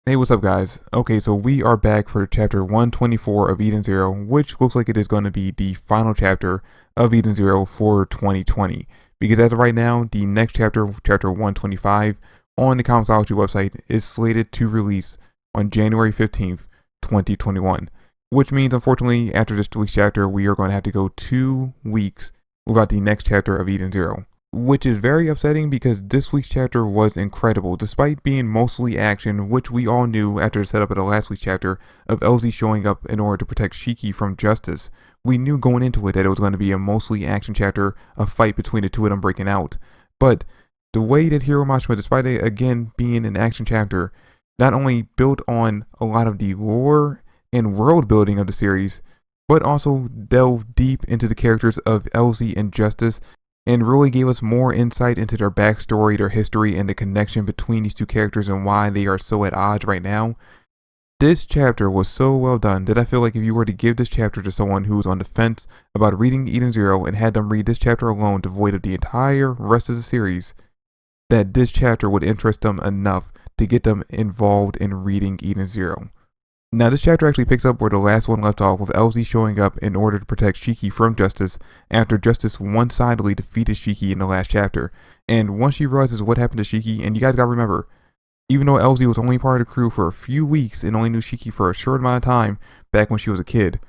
Hey, what's up, guys? Okay, so we are back for chapter 124 of Eden Zero, which looks like it is going to be the final chapter of Eden Zero for 2020. Because as of right now, the next chapter, chapter 125, on the Comixology website is slated to release on January 15th, 2021. Which means, unfortunately, after this week's chapter, we are going to have to go 2 weeks without the next chapter of Eden Zero, which is very upsetting because this week's chapter was incredible, despite being mostly action, which we all knew after the setup of the last week's chapter of Elsie showing up in order to protect Shiki from justice. We knew going into it that it was going to be a mostly action chapter, a fight between the two of them breaking out. But the way that Hiro Mashima, despite it again being an action chapter, not only built on a lot of the lore and world building of the series, but also delved deep into the characters of Elsie and Justice, and really gave us more insight into their backstory, their history, and the connection between these two characters and why they are so at odds right now. This chapter was so well done that I feel like if you were to give this chapter to someone who's on the fence about reading Eden Zero and had them read this chapter alone devoid of the entire rest of the series, that this chapter would interest them enough to get them involved in reading Eden Zero. Now, this chapter actually picks up where the last one left off, with Elsie showing up in order to protect Shiki from Justice after Justice one-sidedly defeated Shiki in the last chapter. And once she realizes what happened to Shiki, and you guys gotta remember, even though Elsie was only part of the crew for a few weeks and only knew Shiki for a short amount of time back when she was a kid,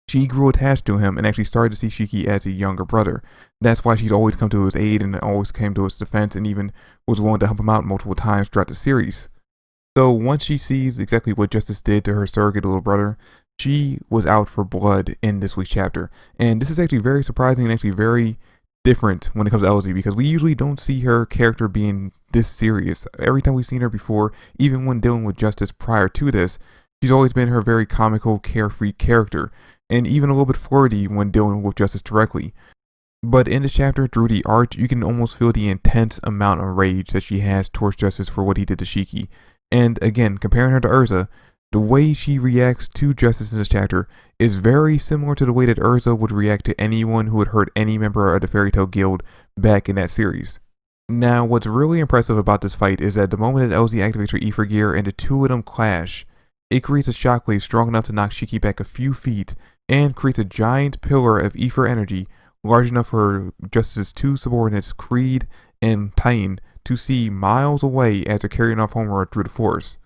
she grew attached to him and actually started to see Shiki as a younger brother. That's why she's always come to his aid and always came to his defense and even was willing to help him out multiple times throughout the series. So once she sees exactly what Justice did to her surrogate little brother, she was out for blood in this week's chapter. And this is actually very surprising and actually very different when it comes to Elsie, because we usually don't see her character being this serious. Every time we've seen her before, even when dealing with Justice prior to this, she's always been her very comical, carefree character, and even a little bit flirty when dealing with Justice directly. But in this chapter, through the art, you can almost feel the intense amount of rage that she has towards Justice for what he did to Shiki. And again, comparing her to Urza, the way she reacts to Justice in this chapter is very similar to the way that Urza would react to anyone who had hurt any member of the Fairy Tail Guild back in that series. Now, what's really impressive about this fight is that the moment that Elsie activates her Ether Gear and the two of them clash, it creates a shockwave strong enough to knock Shiki back a few feet and creates a giant pillar of ether energy large enough for Justice's two subordinates, Creed and Titan, to see miles away as they're carrying off Homura through the forest.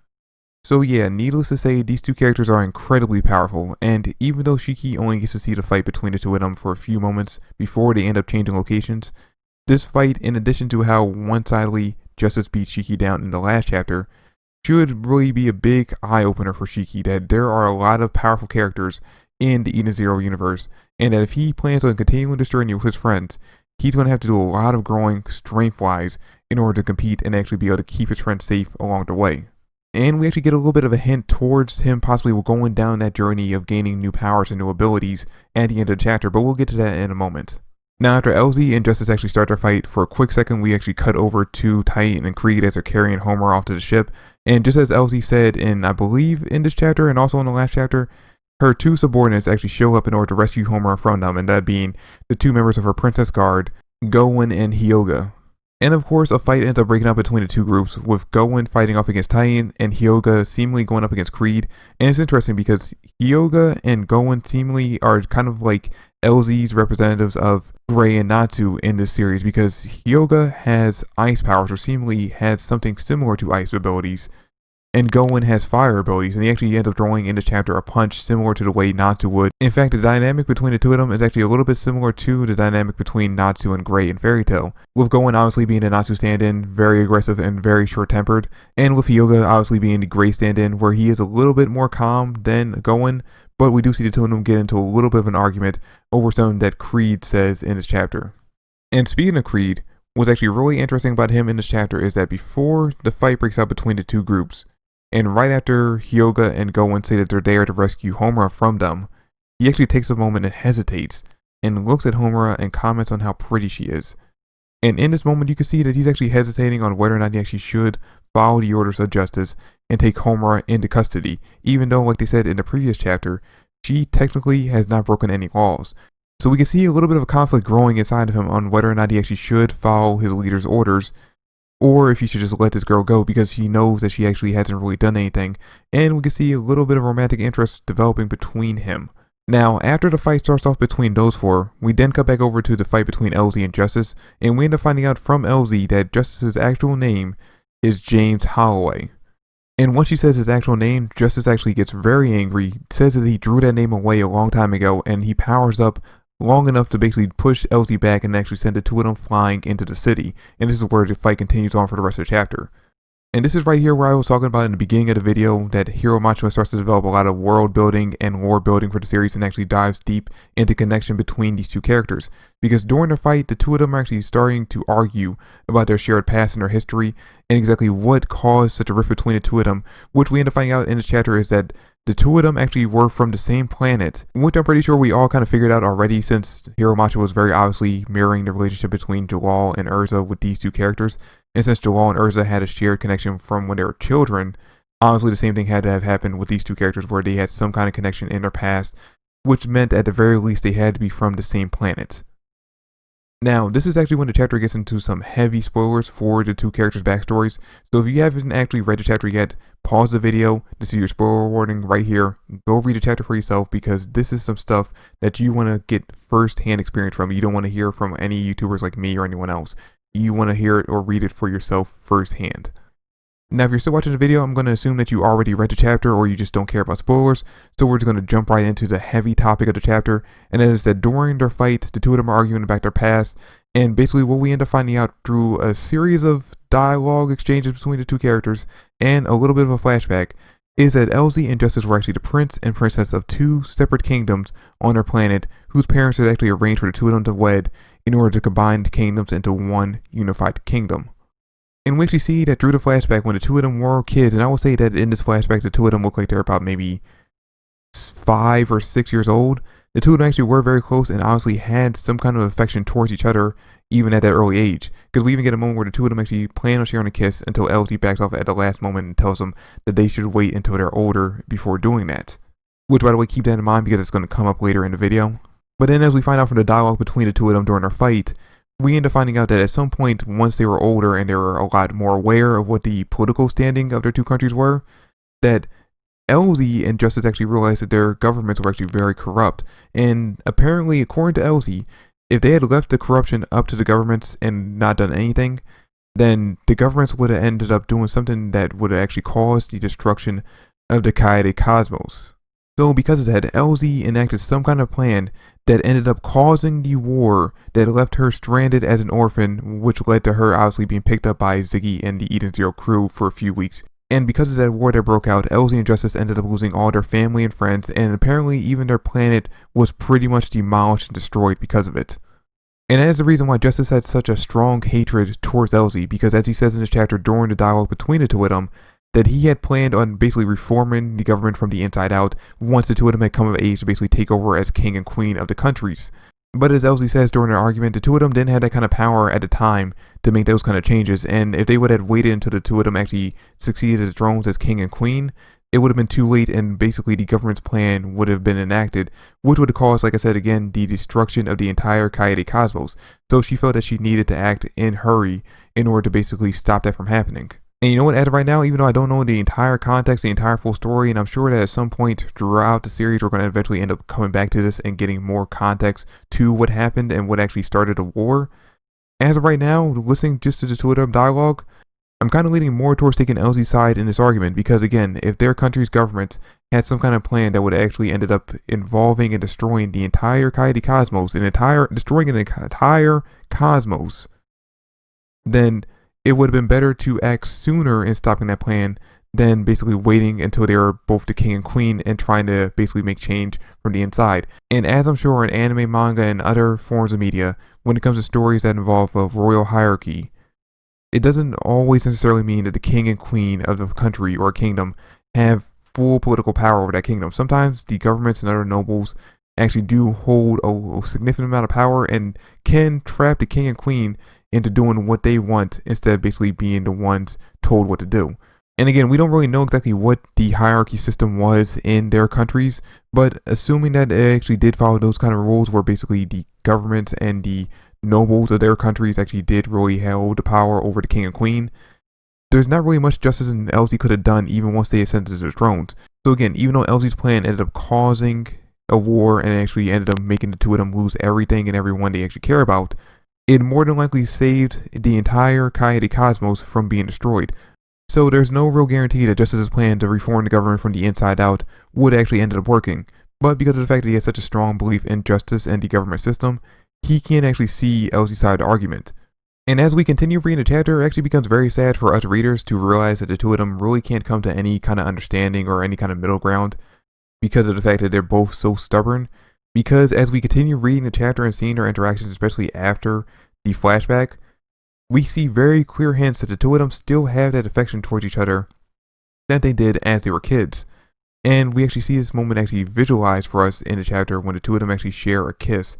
So yeah, needless to say, these two characters are incredibly powerful, and even though Shiki only gets to see the fight between the two of them for a few moments before they end up changing locations, this fight, in addition to how one-sidedly Justice beats Shiki down in the last chapter, should really be a big eye-opener for Shiki that there are a lot of powerful characters in the Eden Zero universe, and that if he plans on continuing this journey with his friends, he's going to have to do a lot of growing strength-wise in order to compete and actually be able to keep his friends safe along the way. And we actually get a little bit of a hint towards him possibly going down that journey of gaining new powers and new abilities at the end of the chapter, but we'll get to that in a moment. Now, after Elsie and Justice actually start their fight, for a quick second we actually cut over to Titan and Creed as they're carrying Homer off to the ship, and just as Elsie said in, I believe, in this chapter and also in the last chapter, her two subordinates actually show up in order to rescue Homer from them, and that being the two members of her Princess Guard, Gowen and Hyoga. And of course, a fight ends up breaking up between the two groups, with Gowen fighting off against Titan and Hyoga seemingly going up against Creed. And it's interesting because Hyoga and Gowen seemingly are kind of like Elsie's representatives of Grey and Natsu in this series, because Hyoga has ice powers, or seemingly has something similar to ice abilities, and Gowen has fire abilities, and he actually ends up throwing in this chapter a punch similar to the way Natsu would. In fact, the dynamic between the two of them is actually a little bit similar to the dynamic between Natsu and Grey in Fairy Tail, with Gowen obviously being a Natsu stand-in, very aggressive and very short-tempered, and with Hyoga obviously being the Grey stand-in, where he is a little bit more calm than Gowen, but we do see the two of them get into a little bit of an argument over something that Creed says in this chapter. And speaking of Creed, what's actually really interesting about him in this chapter is that before the fight breaks out between the two groups, and right after Hyoga and Gowen say that they're there to rescue Homura from them, he actually takes a moment and hesitates, and looks at Homura and comments on how pretty she is. And in this moment you can see that he's actually hesitating on whether or not he actually should follow the orders of Justice and take Homura into custody, even though, like they said in the previous chapter, she technically has not broken any laws. So we can see a little bit of a conflict growing inside of him on whether or not he actually should follow his leader's orders, or if he should just let this girl go because he knows that she actually hasn't really done anything, and we can see a little bit of romantic interest developing between him. Now, after the fight starts off between those four, we then cut back over to the fight between Elsie and Justice, and we end up finding out from Elsie that Justice's actual name is James Holloway. And once she says his actual name, Justice actually gets very angry, says that he drew that name away a long time ago, and he powers up long enough to basically push Elsie back and actually send the two of them flying into the city. And this is where the fight continues on for the rest of the chapter. And this is right here where I was talking about in the beginning of the video that Hiro Machima starts to develop a lot of world building and lore building for the series and actually dives deep into connection between these two characters. Because during the fight, the two of them are actually starting to argue about their shared past and their history and exactly what caused such a rift between the two of them, which we end up finding out in this chapter is that the two of them actually were from the same planet, which I'm pretty sure we all kind of figured out already since Hiro Machima was very obviously mirroring the relationship between Jalal and Urza with these two characters. And since Jalal and Urza had a shared connection from when they were children, obviously the same thing had to have happened with these two characters where they had some kind of connection in their past, which meant at the very least they had to be from the same planet. Now, this is actually when the chapter gets into some heavy spoilers for the two characters' backstories, so if you haven't actually read the chapter yet, pause the video to see your spoiler warning right here. Go read the chapter for yourself because this is some stuff that you want to get first-hand experience from. You don't want to hear from any YouTubers like me or anyone else. You want to hear it or read it for yourself firsthand. Now, if you're still watching the video, I'm going to assume that you already read the chapter or you just don't care about spoilers, so we're just going to jump right into the heavy topic of the chapter, and that is that during their fight, the two of them are arguing about their past, and basically what we end up finding out through a series of dialogue exchanges between the two characters and a little bit of a flashback is that Elsie and Justice were actually the prince and princess of two separate kingdoms on their planet whose parents had actually arranged for the two of them to wed in order to combine the kingdoms into one unified kingdom. And we actually see that through the flashback when the two of them were kids, and I will say that in this flashback the two of them look like they're about maybe 5 or 6 years old. The two of them actually were very close and honestly had some kind of affection towards each other even at that early age. Because we even get a moment where the two of them actually plan on sharing a kiss until Elsie backs off at the last moment and tells them that they should wait until they're older before doing that. Which, by the way, keep that in mind because it's going to come up later in the video. But then as we find out from the dialogue between the two of them during their fight, we end up finding out that at some point, once they were older and they were a lot more aware of what the political standing of their two countries were, that Elsie and Justice actually realized that their governments were actually very corrupt. And apparently, according to Elsie, if they had left the corruption up to the governments and not done anything, then the governments would have ended up doing something that would have actually caused the destruction of the Kaede Cosmos. So because of that, Elsie enacted some kind of plan that ended up causing the war that left her stranded as an orphan, which led to her obviously being picked up by Ziggy and the Eden Zero crew for a few weeks. And because of that war that broke out, Elsie and Justice ended up losing all their family and friends, and apparently even their planet was pretty much demolished and destroyed because of it. And that is the reason why Justice had such a strong hatred towards Elsie, because as he says in this chapter during the dialogue between the two of them, that he had planned on basically reforming the government from the inside out once the two of them had come of age to basically take over as king and queen of the countries. But as Elsie says during their argument, the two of them didn't have that kind of power at the time to make those kind of changes, and if they would have waited until the two of them actually succeeded as thrones as king and queen, it would have been too late and basically the government's plan would have been enacted, which would have caused, like I said again, the destruction of the entire Kaede Cosmos. So she felt that she needed to act in hurry in order to basically stop that from happening. And you know what, as of right now, even though I don't know the entire context, the entire full story, and I'm sure that at some point throughout the series we're going to eventually end up coming back to this and getting more context to what happened and what actually started the war. As of right now, listening just to the two of them dialogue, I'm kind of leaning more towards taking Elsie's side in this argument because, again, if their country's government had some kind of plan that would actually ended up involving and destroying the entire Kaede Cosmos, destroying an entire cosmos, then it would have been better to act sooner in stopping that plan than basically waiting until they were both the king and queen and trying to basically make change from the inside. And as I'm sure in anime, manga, and other forms of media, when it comes to stories that involve a royal hierarchy, it doesn't always necessarily mean that the king and queen of the country or kingdom have full political power over that kingdom. Sometimes the governments and other nobles actually do hold a significant amount of power and can trap the king and queen into doing what they want instead of basically being the ones told what to do. And again, we don't really know exactly what the hierarchy system was in their countries, but assuming that they actually did follow those kind of rules where basically the government and the nobles of their countries actually did really hold the power over the king and queen, there's not really much justice in Elsie could have done even once they ascended to the thrones. So again, even though Elsie's plan ended up causing a war and actually ended up making the two of them lose everything and everyone they actually care about, it more than likely saved the entire Coyote Cosmos from being destroyed. So there's no real guarantee that Justice's plan to reform the government from the inside out would actually end up working. But because of the fact that he has such a strong belief in justice and the government system, he can't actually see Elsie's side of the argument. And as we continue reading the chapter, it actually becomes very sad for us readers to realize that the two of them really can't come to any kind of understanding or any kind of middle ground because of the fact that they're both so stubborn. Because as we continue reading the chapter and seeing their interactions, especially after the flashback, we see very clear hints that the two of them still have that affection towards each other that they did as they were kids. And we actually see this moment actually visualized for us in the chapter when the two of them actually share a kiss.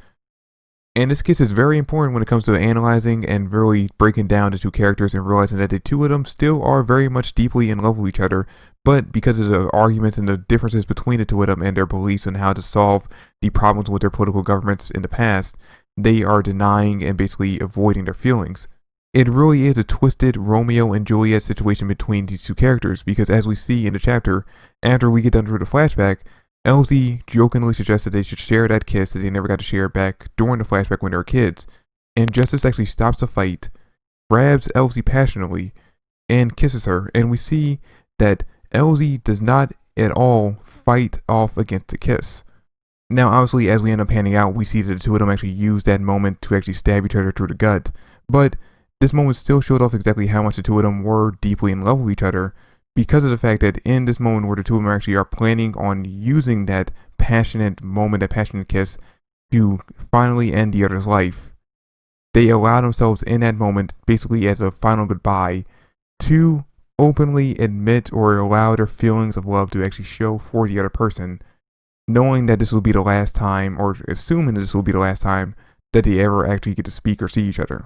And this kiss is very important when it comes to analyzing and really breaking down the two characters and realizing that the two of them still are very much deeply in love with each other, but because of the arguments and the differences between the two of them and their beliefs on how to solve the problems with their political governments in the past, they are denying and basically avoiding their feelings. It really is a twisted Romeo and Juliet situation between these two characters because as we see in the chapter, after we get done through the flashback, Elsie jokingly suggested they should share that kiss that they never got to share back during the flashback when they were kids. And Justice actually stops the fight, grabs Elsie passionately, and kisses her. And we see that Elsie does not at all fight off against the kiss. Now, obviously, as we end up panning out, we see that the two of them actually use that moment to actually stab each other through the gut. But this moment still showed off exactly how much the two of them were deeply in love with each other, because of the fact that in this moment where the two of them actually are planning on using that passionate moment, that passionate kiss, to finally end the other's life, they allow themselves in that moment, basically as a final goodbye, to openly admit or allow their feelings of love to actually show for the other person, knowing that this will be the last time, or assuming that this will be the last time, that they ever actually get to speak or see each other.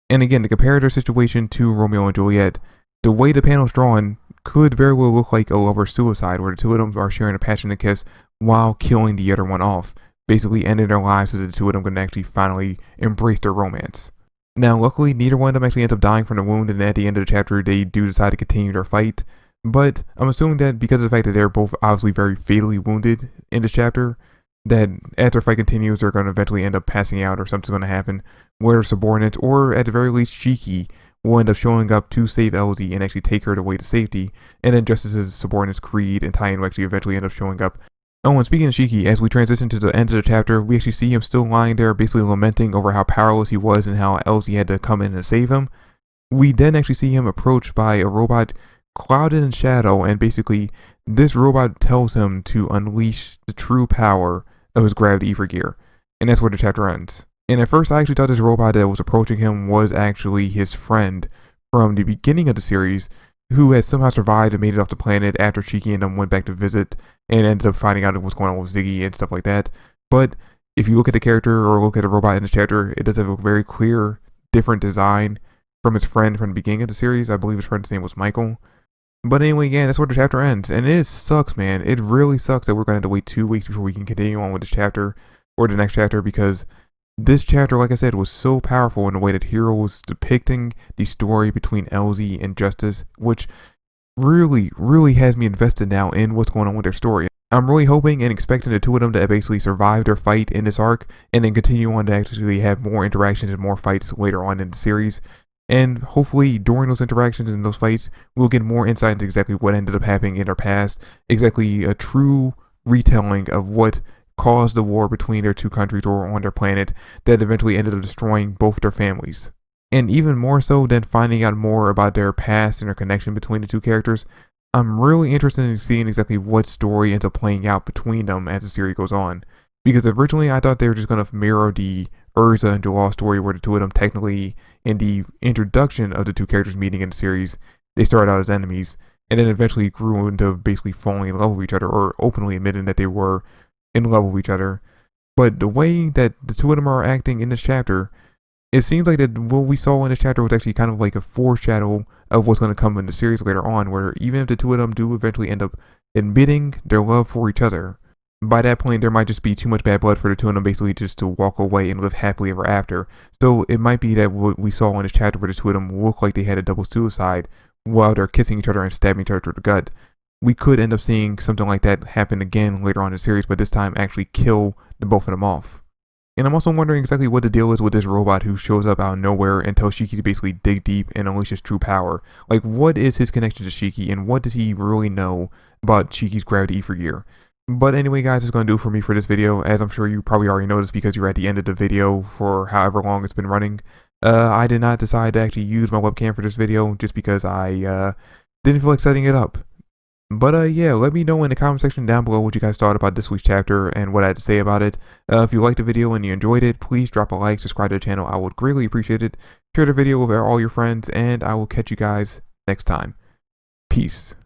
And again, to compare their situation to Romeo and Juliet, the way the panel's drawn could very well look like a lover's suicide, where the two of them are sharing a passionate kiss while killing the other one off, basically ending their lives so that the two of them can actually finally embrace their romance. Now, luckily, neither one of them actually ends up dying from the wound, and at the end of the chapter, they do decide to continue their fight. But I'm assuming that because of the fact that they're both obviously very fatally wounded in this chapter, that as their fight continues, they're going to eventually end up passing out or something's going to happen, where subordinates, or at the very least Shiki, will end up showing up to save Elsie and actually take her away to safety, and then Justice's subordinates Creed and Tyan will actually eventually end up showing up. Oh, and speaking of Shiki, as we transition to the end of the chapter, we actually see him still lying there basically lamenting over how powerless he was and how Elsie had to come in and save him. We then actually see him approached by a robot clouded in shadow, and basically this robot tells him to unleash the true power of his gravity ether gear, and that's where the chapter ends. And at first I actually thought this robot that was approaching him was actually his friend from the beginning of the series, who had somehow survived and made it off the planet after Shiki and them went back to visit and ended up finding out what's going on with Ziggy and stuff like that. But if you look at the character or look at the robot in this chapter, it does have a very clear, different design from his friend from the beginning of the series. I believe his friend's name was Michael. But anyway, again, that's where the chapter ends. And it sucks, man. It really sucks that we're going to have to wait 2 weeks before we can continue on with this chapter or the next chapter, because this chapter, like I said, was so powerful in the way that Hero was depicting the story between Elsie and Justice, which really, really has me invested now in what's going on with their story. I'm really hoping and expecting the two of them to basically survive their fight in this arc and then continue on to actually have more interactions and more fights later on in the series. And hopefully during those interactions and those fights, we'll get more insight into exactly what ended up happening in their past, exactly a true retelling of what caused the war between their two countries or on their planet that eventually ended up destroying both their families. And even more so than finding out more about their past and their connection between the two characters, I'm really interested in seeing exactly what story ends up playing out between them as the series goes on. Because originally I thought they were just going to mirror the Urza and Jalal story, where the two of them technically, in the introduction of the two characters meeting in the series, they started out as enemies and then eventually grew into basically falling in love with each other or openly admitting that they were in love with each other. But the way that the two of them are acting in this chapter, it seems like that what we saw in this chapter was actually kind of like a foreshadow of what's going to come in the series later on, where even if the two of them do eventually end up admitting their love for each other, by that point, there might just be too much bad blood for the two of them basically just to walk away and live happily ever after. So it might be that what we saw in this chapter where the two of them look like they had a double suicide while they're kissing each other and stabbing each other through the gut. We could end up seeing something like that happen again later on in the series, but this time actually kill the both of them off. And I'm also wondering exactly what the deal is with this robot who shows up out of nowhere and tells Shiki to basically dig deep and unleash his true power. Like, what is his connection to Shiki, and what does he really know about Shiki's gravity ether gear? But anyway, guys, it's going to do it for me for this video. As I'm sure you probably already noticed because you're at the end of the video for however long it's been running. I did not decide to actually use my webcam for this video just because I didn't feel like setting it up. But yeah, let me know in the comment section down below what you guys thought about this week's chapter and what I had to say about it. If you liked the video and you enjoyed it, please drop a like, subscribe to the channel. I would greatly appreciate it. Share the video with all your friends, and I will catch you guys next time. Peace.